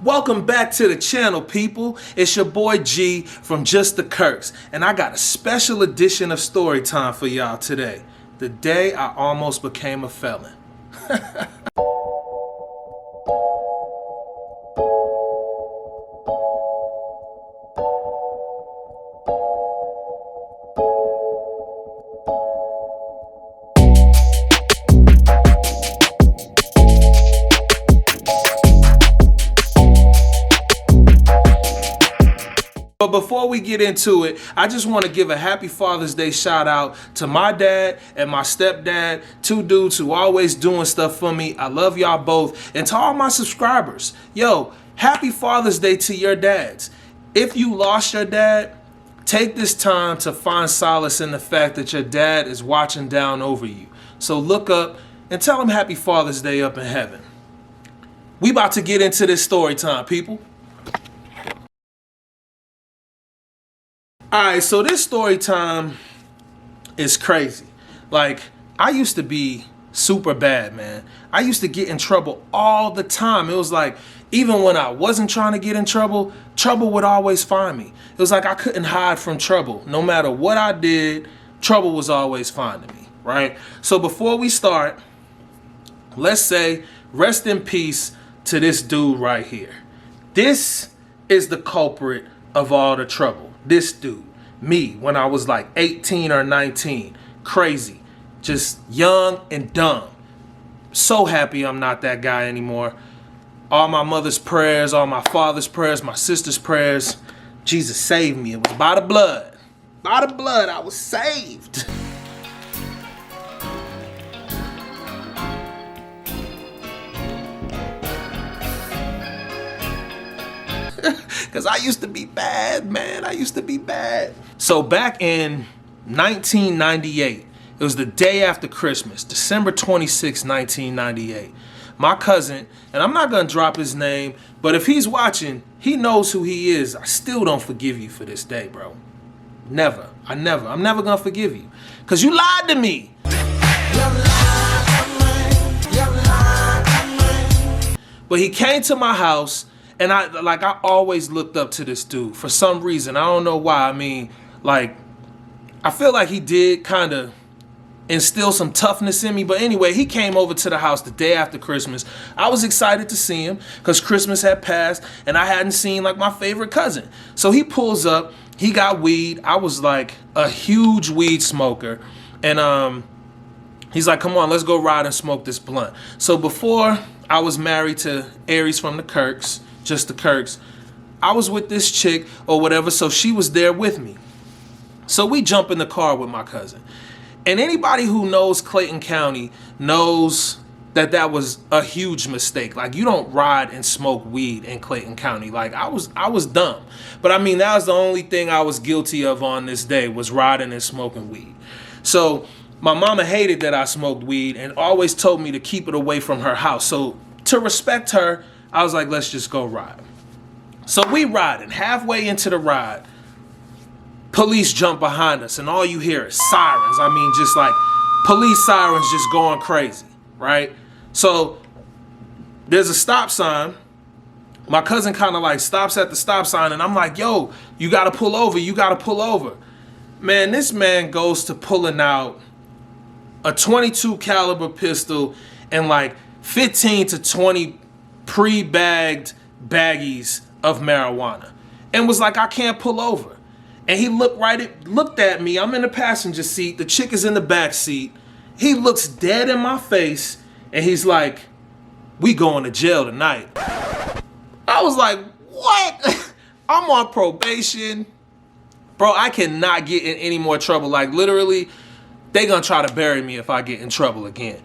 Welcome back to the channel, people. It's your boy G from Just the Kirks, and I got a special edition of story time for y'all today. The day I almost became a felon. But before we get into it, I just want to give a happy Father's Day shout out to my dad and my stepdad, two dudes who always doing stuff for me. I love y'all both. And to all my subscribers, yo, happy Father's Day to your dads. If you lost your dad, take this time to find solace in the fact that your dad is watching down over you. So look up and tell him happy Father's Day up in heaven. We about to get into this story time, people. Alright, so this story time is crazy. Like, I used to be super bad, man. I used to get in trouble all the time. It was like, even when I wasn't trying to get in trouble, trouble would always find me. It was like I couldn't hide from trouble. No matter what I did, trouble was always finding me, right? So before we start, let's say rest in peace to this dude right here. This is the culprit of all the trouble. This dude, me, when I was like 18 or 19, crazy, just young and dumb. So happy I'm not that guy anymore. All my mother's prayers, all my father's prayers, my sister's prayers, Jesus saved me. It was by the blood. By the blood, I was saved. Because I used to be bad, man. I used to be bad. So back in 1998, it was the day after Christmas, December 26, 1998. My cousin, and I'm not going to drop his name, but if he's watching, he knows who he is. I still don't forgive you for this day, bro. Never. I'm never going to forgive you. Because you lied to me. But he came to my house. And I always looked up to this dude for some reason. I don't know why. I mean, like, I feel like he did kind of instill some toughness in me. But anyway, he came over to the house the day after Christmas. I was excited to see him because Christmas had passed and I hadn't seen like my favorite cousin. So he pulls up, he got weed. I was like a huge weed smoker. And he's like, come on, let's go ride and smoke this blunt. So before I was married to Aries from the Kirks, Just the Kirks, I was with this chick or whatever, so she was there with me. So we jump in the car with my cousin. And anybody who knows Clayton County knows that that was a huge mistake. Like, you don't ride and smoke weed in Clayton County. Like, I was dumb. But I mean, that was the only thing I was guilty of on this day, was riding and smoking weed. So my mama hated that I smoked weed and always told me to keep it away from her house. So to respect her, I was like, let's just go ride. So we riding. Halfway into the ride, police jump behind us, and all you hear is sirens. I mean, just like police sirens just going crazy, right? So there's a stop sign. My cousin kind of like stops at the stop sign, and I'm like, yo, you got to pull over. You got to pull over. Man, this man goes to pulling out a .22 caliber pistol and like 15 to 20 pre-bagged baggies of marijuana, and was like, I can't pull over. And he looked at me. I'm in the passenger seat. The chick is in the back seat. He looks dead in my face, and he's like, we going to jail tonight. I was like, what? I'm on probation. Bro, I cannot get in any more trouble. Like, literally, they gonna try to bury me if I get in trouble again.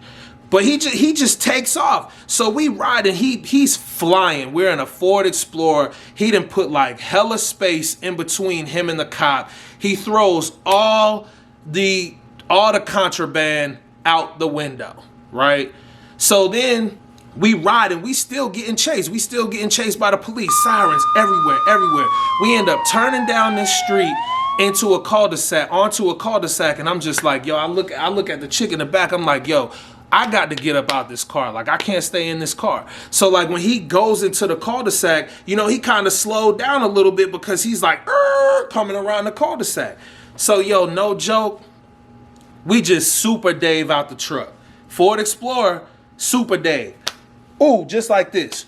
But he just takes off. So we ride, and he's flying. We're in a Ford Explorer. He done put like hella space in between him and the cop. He throws all the contraband out the window, right? So then we ride, and we still getting chased. We still getting chased by the police. Sirens everywhere, everywhere. We end up turning down this street onto a cul-de-sac, and I'm just like, yo, I look at the chick in the back. I'm like, yo, I got to get up out this car. Like, I can't stay in this car. So, like, when he goes into the cul-de-sac, you know, he kind of slowed down a little bit because he's like, coming around the cul-de-sac. So, yo, no joke, we just Super Dave out the truck. Ford Explorer, Super Dave. Ooh, just like this.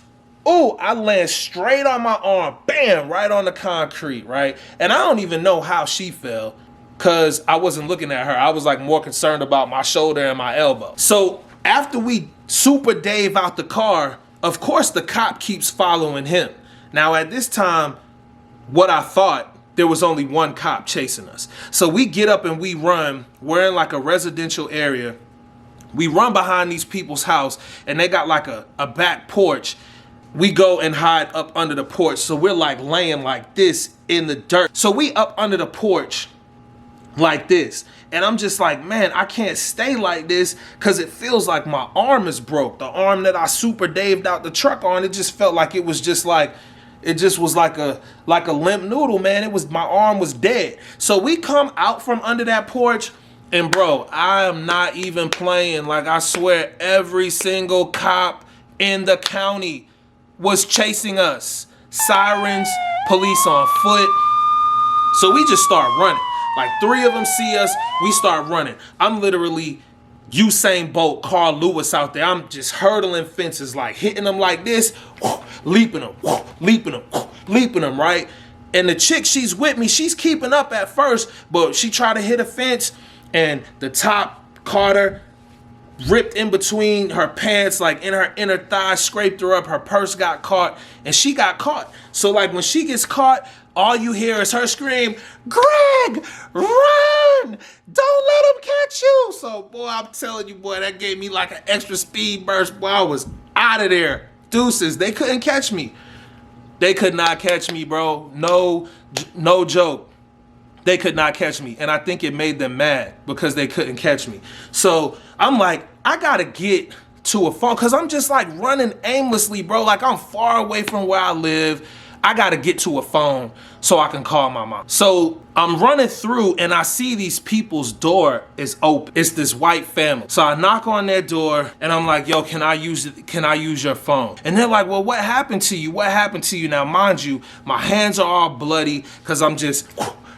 Ooh, I land straight on my arm. Bam, right on the concrete, right? And I don't even know how she fell, because I wasn't looking at her. I was like more concerned about my shoulder and my elbow. So after we Super Dave out the car, of course the cop keeps following him. Now at this time, what I thought, there was only one cop chasing us. So we get up and we run. We're in like a residential area. We run behind these people's house, and they got like a back porch. We go and hide up under the porch. So we're like laying like this in the dirt. So we up under the porch like this, and I'm just like, man, I can't stay like this because it feels like my arm is broke. The arm that I Super Daved out the truck on, it just felt like it was just like, it just was like a limp noodle, man. It was, my arm was dead. So we come out from under that porch, and bro, I am not even playing. Like, I swear, every single cop in the county was chasing us. Sirens, police on foot. So we just start running. Like, 3 of them see us, we start running. I'm literally Usain Bolt, Carl Lewis out there. I'm just hurdling fences, like hitting them like this, leaping them, leaping them, right? And the chick, she's with me, she's keeping up at first, but she tried to hit a fence, and the top caught her, ripped in between her pants, like in her inner thigh, scraped her up, her purse got caught, and she got caught. So like when she gets caught, all you hear is her scream, Greg, run! Don't let him catch you! So, boy, I'm telling you, boy, that gave me like an extra speed burst. Boy, I was out of there. Deuces, they couldn't catch me. They could not catch me, bro. No joke. They could not catch me. And I think it made them mad because they couldn't catch me. So, I'm like, I gotta get to a phone because I'm just like running aimlessly, bro. Like, I'm far away from where I live. I gotta get to a phone so I can call my mom. So I'm running through, and I see these people's door is open. It's this white family. So I knock on their door, and I'm like, yo, can I use your phone? And they're like, well, what happened to you? What happened to you? Now, mind you, my hands are all bloody because I'm just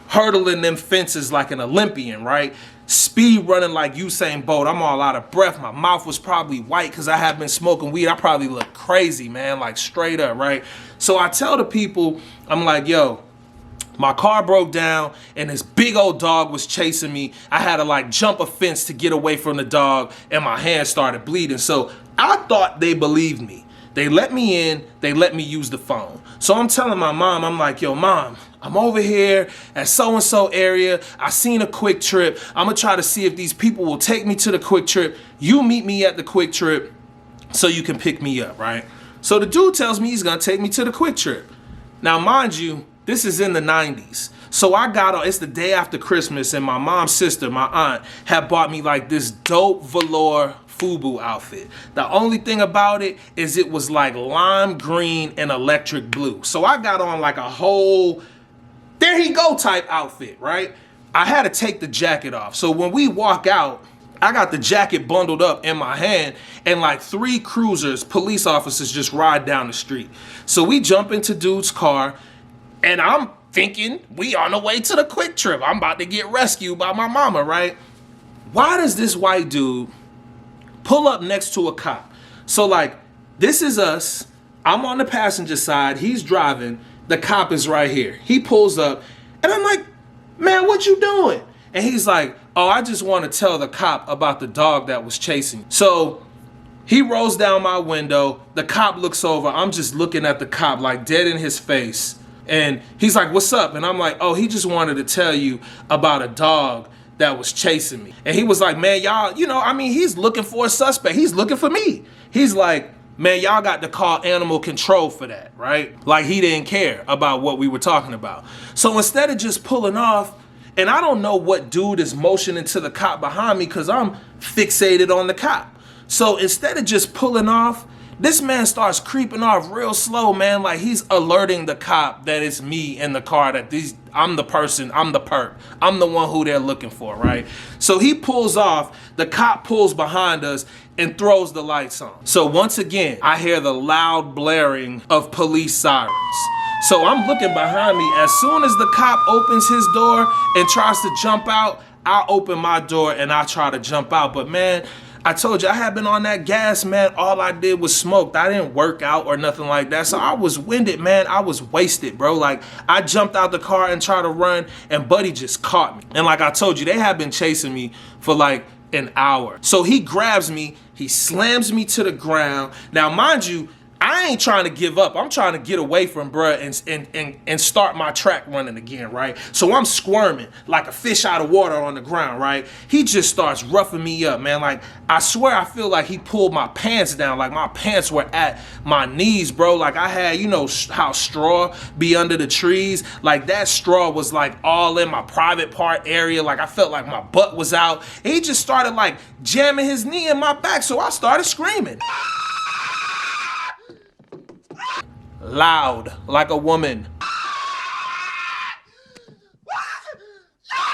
hurdling them fences like an Olympian, right? Speed running like Usain Bolt. I'm all out of breath. My mouth was probably white because I have been smoking weed. I probably look crazy, man, like straight up, right? So I tell the people, I'm like, yo, my car broke down and this big old dog was chasing me. I had to like jump a fence to get away from the dog, and my hand started bleeding. So I thought they believed me. They let me in, they let me use the phone. So I'm telling my mom, I'm like, yo, mom, I'm over here at so-and-so area. I seen a Quick Trip. I'm gonna try to see if these people will take me to the Quick Trip. You meet me at the Quick Trip so you can pick me up, right? So the dude tells me he's gonna take me to the Quick Trip. Now, mind you, this is in the 90s. So I got on, it's the day after Christmas, and my mom's sister, my aunt, had bought me like this dope velour FUBU outfit. The only thing about it is it was like lime green and electric blue. So I got on like a whole, there he go type outfit, right? I had to take the jacket off. So when we walk out, I got the jacket bundled up in my hand, and like 3 cruisers, police officers, just ride down the street. So we jump into dude's car, and I'm thinking we on the way to the Quick Trip. I'm about to get rescued by my mama, right? Why does this white dude pull up next to a cop? So like, this is us. I'm on the passenger side. He's driving. The cop is right here. He pulls up, and I'm like, man, what you doing? And he's like, oh, I just want to tell the cop about the dog that was chasing me. So he rolls down my window. The cop looks over. I'm just looking at the cop like dead in his face. And he's like, what's up? And I'm like, oh, he just wanted to tell you about a dog that was chasing me. And he was like, man, y'all, you know, I mean, he's looking for a suspect. He's looking for me. He's like, man, y'all got to call animal control for that, right? Like he didn't care about what we were talking about. So instead of just pulling off, and I don't know what dude is motioning to the cop behind me because I'm fixated on the cop. So instead of just pulling off, This man starts creeping off real slow, man. Like he's alerting the cop that it's me in the car, that I'm the person, I'm the perp. I'm the one who they're looking for, right? So he pulls off, the cop pulls behind us and throws the lights on. So once again, I hear the loud blaring of police sirens. So I'm looking behind me. As soon as the cop opens his door and tries to jump out, I open my door and I try to jump out. But man, I told you I had been on that gas, man. All I did was smoke. I didn't work out or nothing like that. So I was winded, man. I was wasted, bro. Like I jumped out the car and tried to run and Buddy just caught me. And like I told you, they had been chasing me for like an hour. So he grabs me, he slams me to the ground. Now, mind you, I ain't trying to give up. I'm trying to get away from bruh and start my track running again, right? So I'm squirming like a fish out of water on the ground, right? He just starts roughing me up, man. Like, I swear I feel like he pulled my pants down. Like, my pants were at my knees, bro. Like, I had, you know, how straw be under the trees? Like, that straw was, like, all in my private part area. Like, I felt like my butt was out. And he just started, like, jamming his knee in my back, so I started screaming. Loud, like a woman.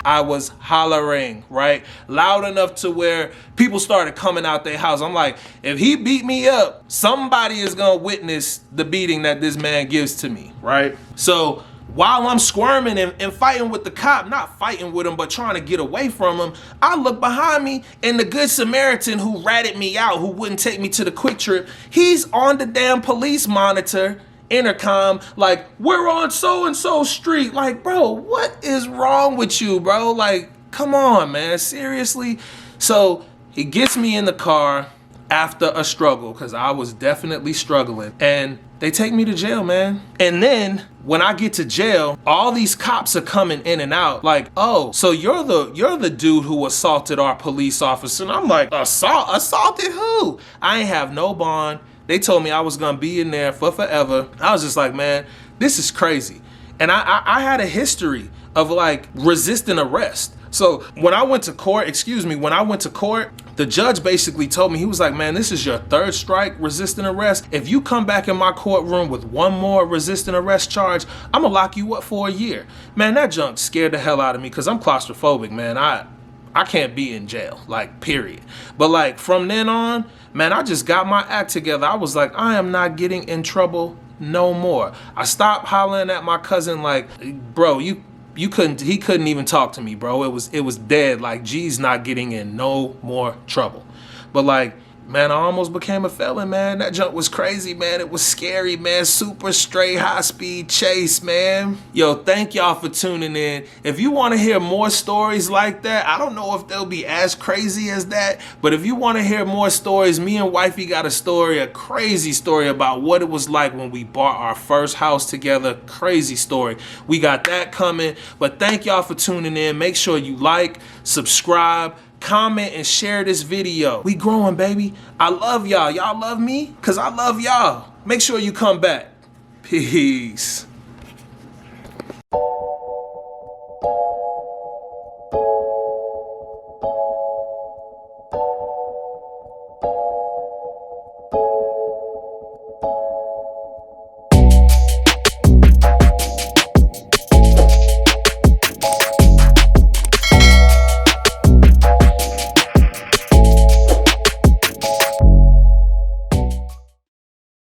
I was hollering, right? Loud enough to where people started coming out their house. I'm like, if he beat me up, somebody is gonna witness the beating that this man gives to me, right? So while I'm squirming and fighting with the cop, not fighting with him, but trying to get away from him, I look behind me and the good Samaritan who ratted me out, who wouldn't take me to the Quick Trip, he's on the damn police monitor intercom, like, we're on so-and-so street. Like, bro, what is wrong with you, bro? Like, come on, man, seriously? So he gets me in the car after a struggle, because I was definitely struggling, and they take me to jail, man. And then when I get to jail, all these cops are coming in and out, like, oh, so you're the dude who assaulted our police officer. And I'm like, assaulted who? I ain't have no bond. They told me I was gonna be in there for forever. I was just like, man, this is crazy. And I had a history of like resisting arrest. So when I went to court, the judge basically told me, he was like, man, this is your third strike resisting arrest. If you come back in my courtroom with one more resisting arrest charge, I'm gonna lock you up for a year. Man, that junk scared the hell out of me, because I'm claustrophobic, man. I can't be in jail, like, period. But like from then on, man, I just got my act together. I was like, I am not getting in trouble no more. I stopped hollering at my cousin like, bro, he couldn't even talk to me, bro. It was dead. Like, G's not getting in no more trouble. But like, man, I almost became a felon, man. That junk was crazy, man. It was scary, man. Super straight, high-speed chase, man. Yo, thank y'all for tuning in. If you want to hear more stories like that, I don't know if they'll be as crazy as that, but if you want to hear more stories, me and wifey got a crazy story about what it was like when we bought our first house together. Crazy story. We got that coming, but thank y'all for tuning in. Make sure you like, subscribe, comment, and share this video. We growing, baby. I love y'all. Y'all love me? Because I love y'all. Make sure you come back. Peace.